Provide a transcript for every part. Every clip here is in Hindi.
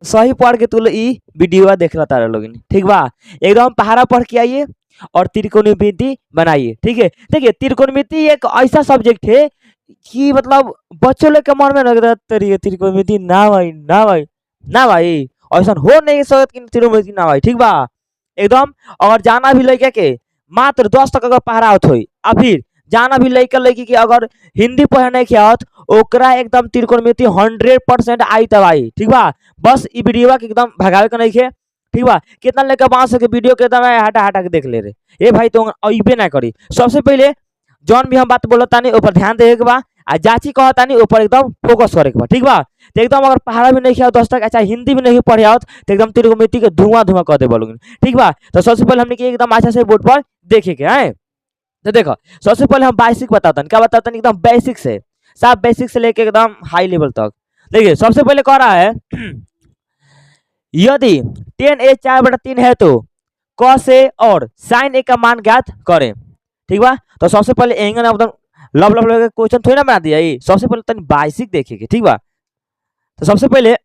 सही पढ़ के तू लोग ई वीडियो देखला तारा लोग, ठीक बा। एकदम पहाड़ा पढ़ के आइए और त्रिकोणमिति बनाइए, ठीक है। देखिए त्रिकोणमिति एक ऐसा सब्जेक्ट है कि मतलब बच्चों लोग के मन में लग रहा है त्रिकोणमिति ना भाई, ना भाई, ना भाई, ऐसा हो नहीं सकता कि त्रिकोणमिति ना भाई, ठीक बा। एकदम अगर जाना भी लड़के के मात्र 10 तक अगर पढ़ा होत होई, आ फिर जाना भी लड़का लड़की के अगर हिंदी पढ़े नहीं के आवत, ओकरा एकदम त्रिकोणमिति 100% आई तब आई, ठीक बा। बस ई वीडियो के एकदम भगावे के नहीं खे, ठीक बा। कितना लेकर बांस के वीडियो के एकदम हटा हटा के देख ले रे, ए भाई तो अइबे ना करी। सबसे पहले जौन भी हम बात बोलत तानी ऊपर ध्यान देवे के बा, आ जाची कहत तानी ऊपर एकदम फोकस करे के बा, ठीक बा। तो एकदम अगर पहाड़ा भी नहीं खेल 10 तक, अच्छा हिंदी भी नहीं पढ़े आवत, तो एकदम त्रिकोणमिति के धुआं धुआं कर दे बोलोगे, ठीक बा। तो सबसे पहले हमने एकदम अच्छा से बोर्ड पर देखे के है। तो देखो सबसे पहले हम बेसिक बताते हैं, क्या बताते हैं, एकदम बेसिक से, सब बेसिक से लेके एकदम हाई लेवल तक। देखिए सबसे पहले कह रहा है यदि 10a 4/3 है तो cos a और sin a का मान ज्ञात करें, ठीक बा। तो सबसे पहले एंगल एकदम लब लब लब क्वेश्चन थोड़ी ना बना दिया, ये सबसे पहले तनी बेसिक देखेंगे, ठीक बा। तो सबसे पहले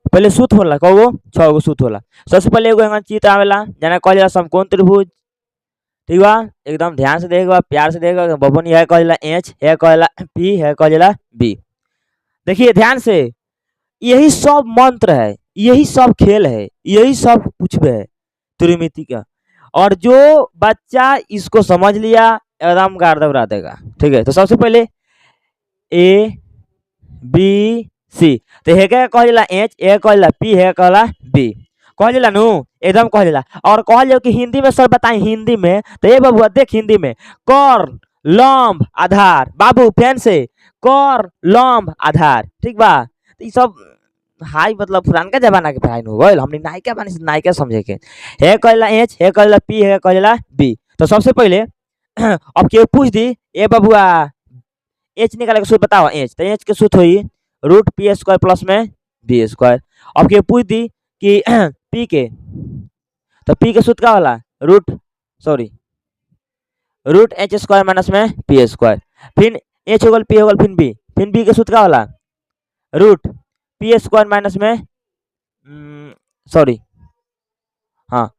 पहले सूत्र होला कगो 6 गो सूत्र होला। सबसे पहले एगो एंगल चित्र आवेला जना कहल जाला समकोण त्रिभुज, ठीक बा। एकदम ध्यान से देखेगा, प्यार से देखेगा, बबन यह कहला एच, यह कहला पी, यह कहला बी। देखिए ध्यान से, यही सब मंत्र है, यही सब खेल है, यही सब कुछ भी है त्रिमिति का। और जो बच्चा इसको समझ लिया एकदम गार्ड उड़ा देगा, ठीक है। तो सबसे पहले ए बी सी, तो हे क्या कहला एच, ए कहला पी, हे कहला बी, कहला नु एकदम कहला। और कहल कि हिंदी में सर बताएं, हिंदी में तो ये बाबू देख हिंदी में कर्ण लंब आधार, बाबू फैन से कर्ण लंब आधार, ठीक बा। तो ये सब हाई मतलब पुरानका जमाना के पढ़ाई हो गइल, हमने नायिका बानी से नायिका समझे के। हे कहला एच, हे कहला पी, हे कहला बी। तो सबसे पहले अब केहू पूछ दी ए बबुआ एच निकाले के सूत्र बताओ एच, तो एच के सूत्र हुई √p² प्लस में b²। अब केहू पूछ दी कि पी के, तो पी के सूत्र का होला √h² माइनस में p²। फिर एच हो गल, पी हो गल, फिर बी के सूत्र का होला √p² माइनस में सॉरी हाँ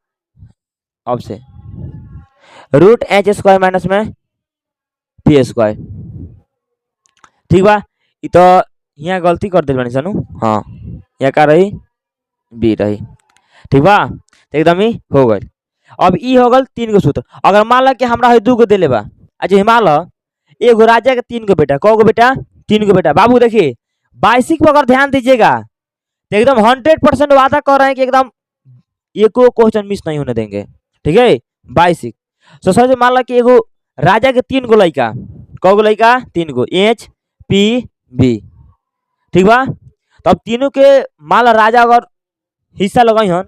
अब से √h² माइनस में p², ठीक बा। इ तो यहाँ गलती कर दिल बानी सनु, हाँ यहाँ का रही बी रही, ठीक बा। तो एकदम ही हो गई। अब ई हो गल 3 गो सूत्र। अगर मान ला कि हमरा 2 गो दिले बा, अच्छा मान ला एगो राजा के 3 गो बेटा, कौ गो बेटा, 3 गो बेटा। बाबू देखिए बेसिक पर अगर ध्यान दीजिएगा तो एकदम 100% वादा कर रहे हैं कि एकदम एको क्वेश्चन मिस नहीं होने देंगे, ठीक है। बेसिक तो सबसे मान ला कि एगो राजा के 3 गो लड़का, कौ गो लड़का, 3 गो, एच पी बी, ठीक बा। तो अब तीनों के मान ला राजा अगर हिस्सा लगाई हन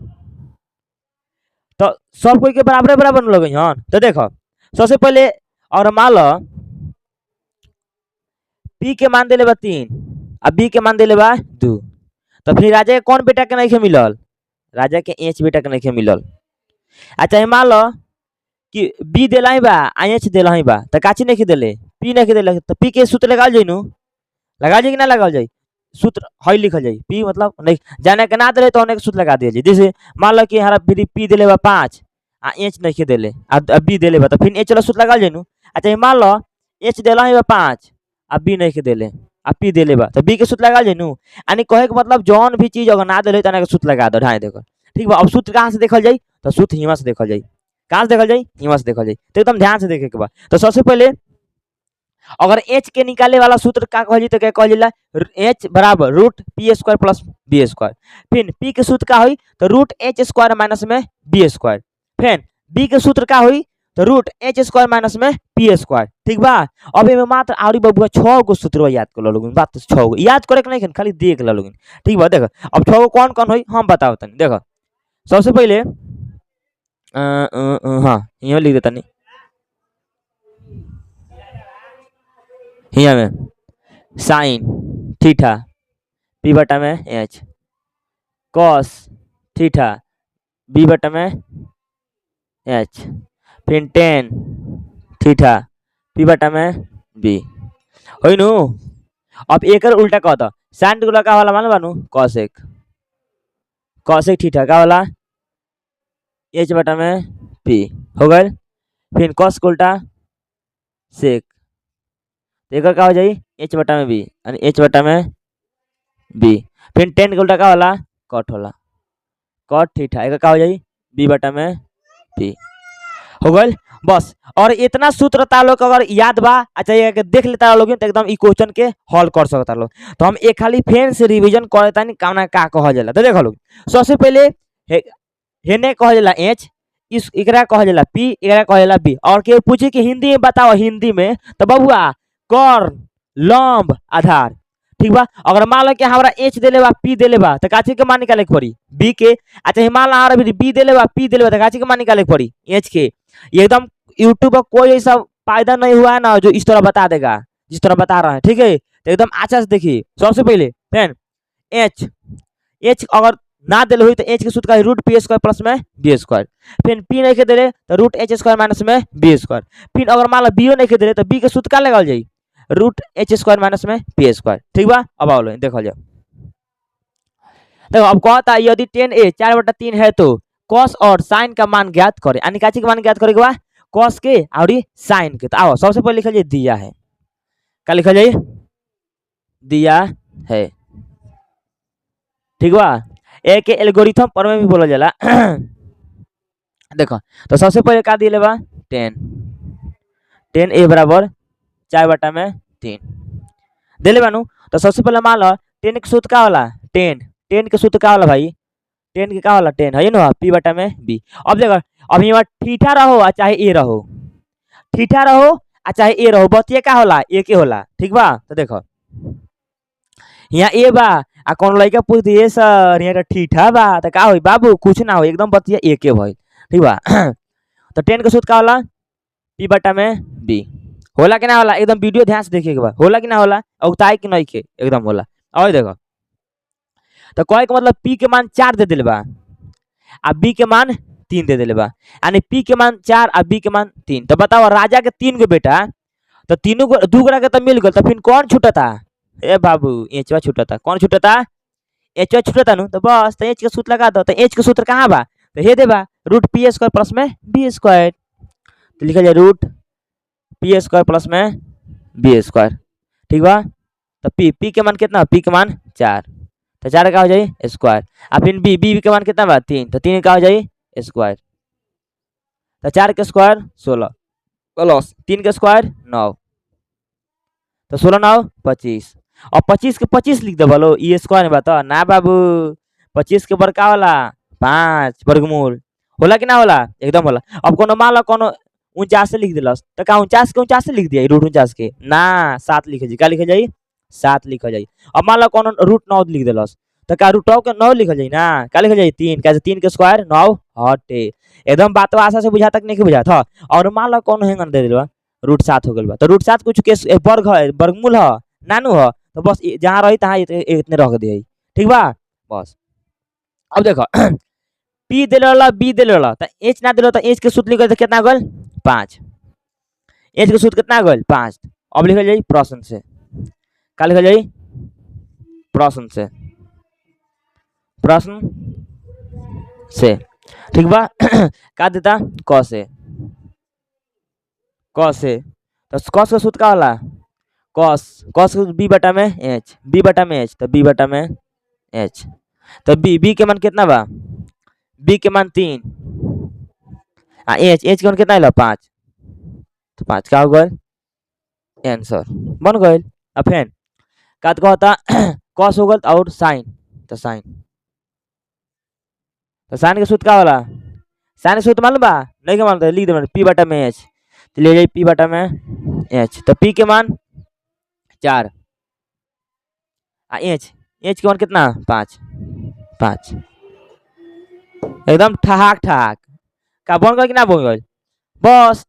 तो सब कोई के बराबर बराबर लगाई हन। तो देखो सबसे पहले और मान लो पी के मान दिले बा 3 और बी के मान दिले बा 2, तो फिर राजा के कौन बेटा के नहीं मिलल, राजा के एच बेटा के नहीं मिलल। अच्छा मान लो कि बी दिला ही बा आ एच दिला ही बा, तो काची नहीं दिले, पी नहीं दिले, तो पी के सूत्र लगाल जाई नु, लगा जाए कि ना लगाल जाए, सूत्र हई लिखल जाए पी मतलब नहीं जाने के ना दिले तो उन्हें सूत्र लगा दिया जाए। जैसे मान लो कि हमारा फिर पी दिले बा 5 आ एच नहीं दिले आ बी दिले बा, तो फिर एच वाला सूत्र लगाल जाए नु। अच्छा मान लो एच दिला ही बा 5 आ बी नहीं दिले आ पी दिले बा, तो बी के सूत्र लगाल जाए नु। यानी कहे के मतलब जौन भी चीज अगर ना दिले तो के सूत्र लगा दो ढाई देखो, ठीक बा। अब सूत्र कहाँ से देखल जाए, तो सूत्र हिमा से देखल जाए, कहाँ से देखल जाए, हिमा से देखल जाए। तो एकदम ध्यान से देखे के बा। तो सबसे पहले अगर एच के निकाले वाला सूत्र का कहल तो क्या कहल एच बराबर √p² प्लस b²। फिर पी के सूत्र का हुई तो √h² माइनस में b²। फिर बी के सूत्र का हुई तो √h² माइनस में p², ठीक बा। अब में मात्र आउरी बबुआ 6 गो सूत्र याद कर लोग, बात 6 गो याद करे के नहीं खाली देख लो लोग, ठीक बा। देखो अब 6 गो कौन कौन हुई हम बताओ तनी। देखो सबसे पहले हाँ यहाँ लिख देता नहीं, यहाँ में साइन थीटा पी बटा में एच, कॉस थीटा बी बटा में एच, फिर टेन थीटा पी बटा में बी, हो नु। अब एक उल्टा कह दो साइन के उल्टा का होला मालूम बानू कॉसेक। कॉसेक थीटा का होला एच बटा में पी हो गए। फिर कॉस के उल्टा सेक, एक का हो जाई एच बटा में बी यानी एच बटा में बी। फिर टेन के उल्टा का होला कॉट होला, कॉट थीटा एक का हो जाई बी बटा में पी हो गए बस। और इतना सूत्र ता लोग अगर याद बा अच्छा ये देख लेता लोग तो एकदम ई क्वेश्चन के हल कर सकता लोग। तो हम एक खाली फेन से रिवीजन करता नहीं कामना का कह जाला। तो देखो लोग सबसे पहले हेने कह जाला एच, इस एकरा कह जाला पी, एकरा कह जाला बी। और के पूछे कि हिंदी में बताओ हिंदी में तो बबुआ कर्ण लंब आधार ठीक बा। अगर मान लो कि हमारा एच देले बा पी देले बा तो काची के मान निकाले के पड़ी बी के। अच्छा मान लो हमारा बी देले बा पी देले बा तो काची के मान निकाले के पड़ी एच के। ये एकदम यूट्यूब पर कोई ऐसा फायदा नहीं हुआ है ना जो इस तरह बता देगा जिस तरह बता रहा है ठीक है। तो एकदम अच्छा से देखिए सबसे पहले पेन एच, एच अगर ना दिले हुई तो एच के सूत्र का रूट पी स्क्वायर प्लस में बी स्क्वायर। फिर पी नहीं के दिले तो रूट एच स्क्वायर माइनस में बी स्क्वायर। फिर अगर मान लो बी नहीं के दिले तो बी के सूत्र का लगाल जाई रूट एच स्क्वायर माइनस में पी स्क्वायर ठीक बा। अब आओ देखो जाओ देखो अब कहता यदि टेन ए 4/3 है तो कॉस और साइन का मान ज्ञात करे यानी काची के मान ज्ञात करेगा बा कॉस के और साइन के। तो आओ सबसे पहले लिखा जाए दिया है, क्या लिखा जाए दिया है ठीक बा। एक एल्गोरिथम पर में भी बोला जाला देखो तो सबसे पहले का दिले बा 10 ए बराबर 4/3 दिले बानू। तो सबसे पहले मान लो 10 के सूत्र का होला 10 के सूत्र का होला भाई 10 के का होला 10 है ना पी बटा में बी। अब देखो अब यहाँ थीटा रहो चाहे ए रहो, थीटा रहो चाहे ए रहो बतिया का होला ए के होला ठीक बा। तो देखो यहाँ ए बा आ कौन लड़का पूछ दिए सर यहाँ थीटा बा तो का होई बाबू कुछ ना हो एकदम बतिया ए के भाई ठीक बा तो 10 के सूत्र का होला पी बटा में बी होला कि ना होला एकदम वीडियो ध्यान से देखिए बा होला कि ना होला उगताई कि नहीं के एकदम होला। और देखो तो कहे का मतलब पी के मान 4 दे दिले बा आ बी के मान 3 दे दिले बा यानी पी के मान 4 आ बी के मान 3। तो बताओ राजा के 3 गो बेटा तो तीनों को दू गोरा के तो मिल गल तो फिर कौन छूटता ए बाबू एचवा छूटता कौन छूटता एचवा छूटता नु। तो बस तो एच के सूत्र लगा दो। तो एच के सूत्र कहाँ बा तो हे देबा रूट पी स्क्वायर प्लस में बी स्क्वायर। तो लिखा जाए रूट पी स्क्वायर प्लस में बी स्क्वायर ठीक बा। तो पी के मान कितना पी के मान 4 तो 4 का हो जाए स्क्वायर। और फिर बी के मान कितना बा 3 तो 3 का हो जाए स्क्वायर। तो 4 के स्क्वायर 16 प्लस 3 के स्क्वायर 9 तो 16 9 25 और 25 के 25 लिख दे बोलो ये स्क्वायर में बता ना बाबू 25 के बड़का वाला 5 वर्गमूल होला कि ना होला एकदम होला। अब कोनो मान लो कोनो 49 से लिख दिलस तो का 49 के 49 से लिख दिया रूट 49 के ना 7 लिखे जी क्या लिखे जाई 7 लिखा जाई। अब मान लो कोनो रूट 9 लिख दिलस तो का रूट 9 के 9 लिखा जाई ना क्या लिखा जाई 3 कैसे 3 के स्क्वायर 9 हटे एकदम बात आशा से बुझा तक नहीं बुझा था। और मान लो कोनो हेंगन दे दिलवा रूट 7 हो गल बा तो रूट 7 कुछ के वर्ग है वर्गमूल है नानू है तो बस जहाँ रही तहाँ इतने रख दे ठीक बा बस। अब देखो पी दिले बी दिले तो एच ना दिलो तो एच के सूत्र लिखल तो कितना गल 5 एच के सूत्र कितना गल 5। अब लिखल जाई प्रश्न से क्या लिखल जाई प्रश्न से प्रश्न से ठीक बा का देता क से तो कॉस का सूत्र का होला कॉस बी बटा में एच तो बी बटा में एच। तो बी के मान कितना बा बी के मान 3 आ एच के मान कितना है 5 तो 5 का हो गए आंसर बन गए। अब फिर का कहता कॉस हो गल और साइन तो साइन के सूत्र का होला साइन के सूत्र मालूम बा नहीं के मालूम लिख दे पी बटा में एच तो ले जाए पी बटा में एच। तो पी के मान 4 आ एच के मान कितना 5 एकदम ठहाक का बन गए कि ना बन गए बस।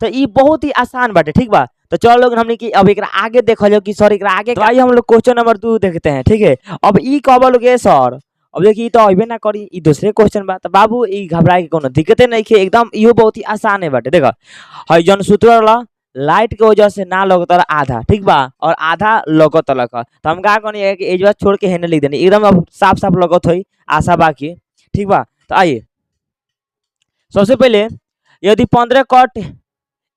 तो ये बहुत ही आसान बाटे ठीक बा। तो चलो लोग हमने की अब एक आगे देखो जो कि सर एक आगे तो आइए हम लोग क्वेश्चन नंबर 2 देखते हैं ठीक है। अब ई कहबो लोग सर अब देखिए तो अबे ना करी ई दूसरे क्वेश्चन बा तो बाबू ई घबराए के कोनो दिक्कते नहीं है एकदम इहो बहुत ही आसान है बाटे। देखो हई जन सूत्र वाला लाइट के वजह से ना लगता आधा, ठीक बा, और आधा लगत लक, तो हम का कहनी कि एजवा छोड़ के हेने लिख देनी, एकदम अब साफ साफ लगत हुई, आशा बाकी, ठीक बा। तो आइए सबसे पहले यदि 15 कट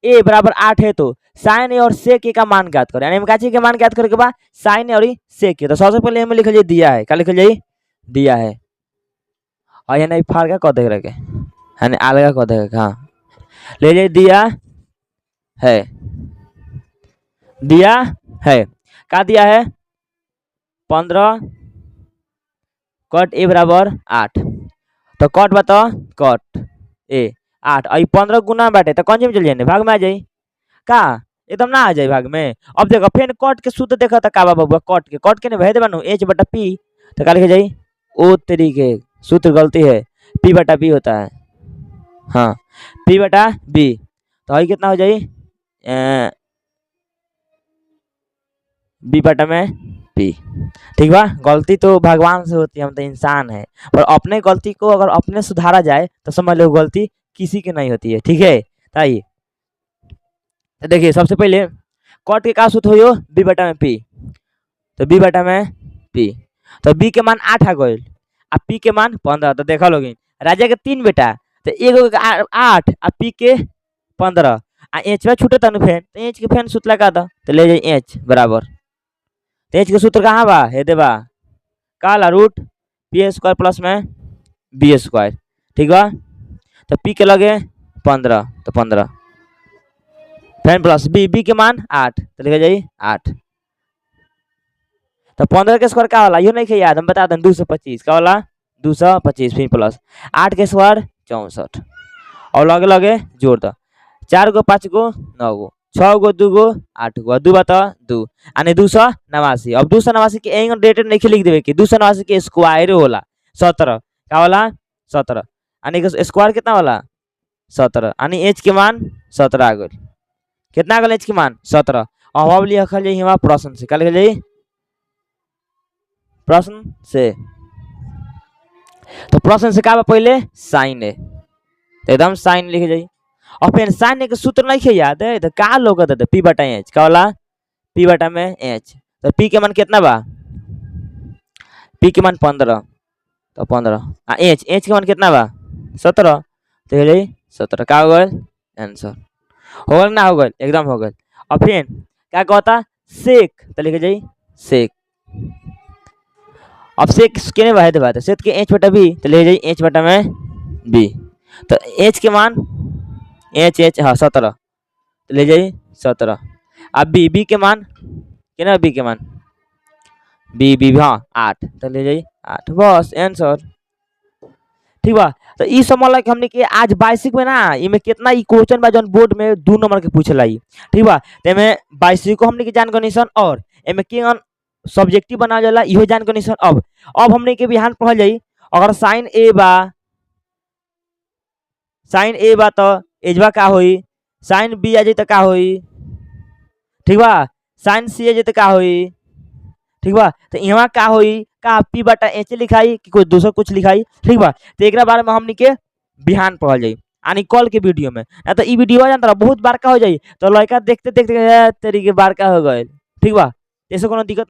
ए बराबर 8 है तो साइन ए और सेक ए का मान ज्ञात करें, यानी का चीज के मान ज्ञात करे के बाद साइन ए और सेक ए। तो सबसे पहले हमें लिखल जाए दिया है, क्या लिखल जाए दिया है, और ये नहीं फाड़ का देख रखे, यानी अलगा कह देगा, हाँ ले जाए दिया है, दिया है, क्या दिया है 15 कट ए बराबर 8, तो कट बताओ कट ए 8 और 15 गुना बाटे, तो कौन में चल जाए भाग में आ जाए का, एकदम ना आ जाए भाग में। अब देखो फिर कट के सूत्र देखा था का बाबा, कट के ने भेज देबा एच बटा पी, तो क्या लिखे जाए ओ तरीके सूत्र गलती है, पी बटा बी होता है, हाँ पी बटा बी, तो ये कितना हो जाए बी बटा में पी, ठीक बा। गलती तो भगवान से होती है, हम तो इंसान है, पर अपने गलती को अगर अपने सुधारा जाए तो समझ लो गलती किसी की नहीं होती है, ठीक है। आइए तो देखिए सबसे पहले कट के का सूत्र हो बी बटा में पी, तो बी बटा में पी, तो बी के मान 8 आ गए, आ पी के मान 15, तो देखा लोग राजा के 3 बेटा, तो एगो 8 आ पी के 15, आ एच में छूटे तनु फेन, तो एच के फेन सूत्र लगा दो, तो ले जाए एच बराबर, तो एच के सूत्र कहाँ बा हे देबा काला रूट पी स्क्वायर प्लस में बी स्क्वायर, ठीक बा। तो पी के लगे 15, तो 15 फैन प्लस बी, बी के मान 8, तो लिखा जाए 8, तो 15 के स्क्वायर क्या वाला यो नहीं याद, हम बता दें 225 का वाला 225 फिर प्लस 8 के स्क्वायर 64, और लगे लगे जोड़ दो 4 गो 5 गो 9 गो 6 गो 2 गो 8 गो 2 बता 2 यानी 289। अब 289 के एंगल डेटेड नहीं लिख देवे कि 289 के स्क्वायर होला 17 का वाला 17, यानी कि स्क्वायर कितना वाला 17, यानी एच के मान 17 आ गए, कितना आ गए एच के मान 17। अब लिखल जाए हमारा प्रश्न से, क्या लिखल जाए प्रश्न से, तो प्रश्न से क्या पहले साइन है, तो एकदम साइन लिखे जाए, और फिर साइन के सूत्र नहीं याद है तो का लोग पी बटा एच का वाला पी बटा में एच, तो पी के मान कितना बा पी के मान 15, तो 15 एच के मान कितना बा 17, तो 17 का हो गए आंसर, हो गए ना हो गए एकदम हो गए। और फिर क्या कहता सेक, तो लिखे जाए सेक, अब सेक के बात है सेक के एच बटा बी, तो ले जाए एच बटा में बी, तो एच के मान एच हाँ 17, तो ले जाइए 17, अब बी के मान कितना बी के मान बी हाँ 8, तो ले जाइए 8, बस आंसर, ठीक बा। तो ई समझ कि हमने के आज बेसिक में ना इमे कितना ई क्वेश्चन बा जौन बोर्ड में 2 नंबर के पूछला ई, ठीक बा। ते में बेसिक को हमने के जान कनीसन, और एमे के सब्जेक्टिव बना जाला इहो जान कनीसन। अब हमने के बिहान पढ़ल जाई, अगर साइन ए बा तो एजवा का होई, साइन बी आ जाए तो का होई, ठीक बा, साइन सी आ जाए तो का होई, ठीक बा। तो यहाँ का होई का पी बटा एच लिखाई कि कोई दूसरा कुछ लिखाई, ठीक बा। तो एक बारे में हमनी के बिहान पढ़ल जाई, यानी कल के वीडियो में, ना तो ई वीडियो जानता बहुत बार का हो जाई, तो लड़का देखते देखते तेरी के बार का हो गए, ठीक बा, ऐसे कोनो दिक्कत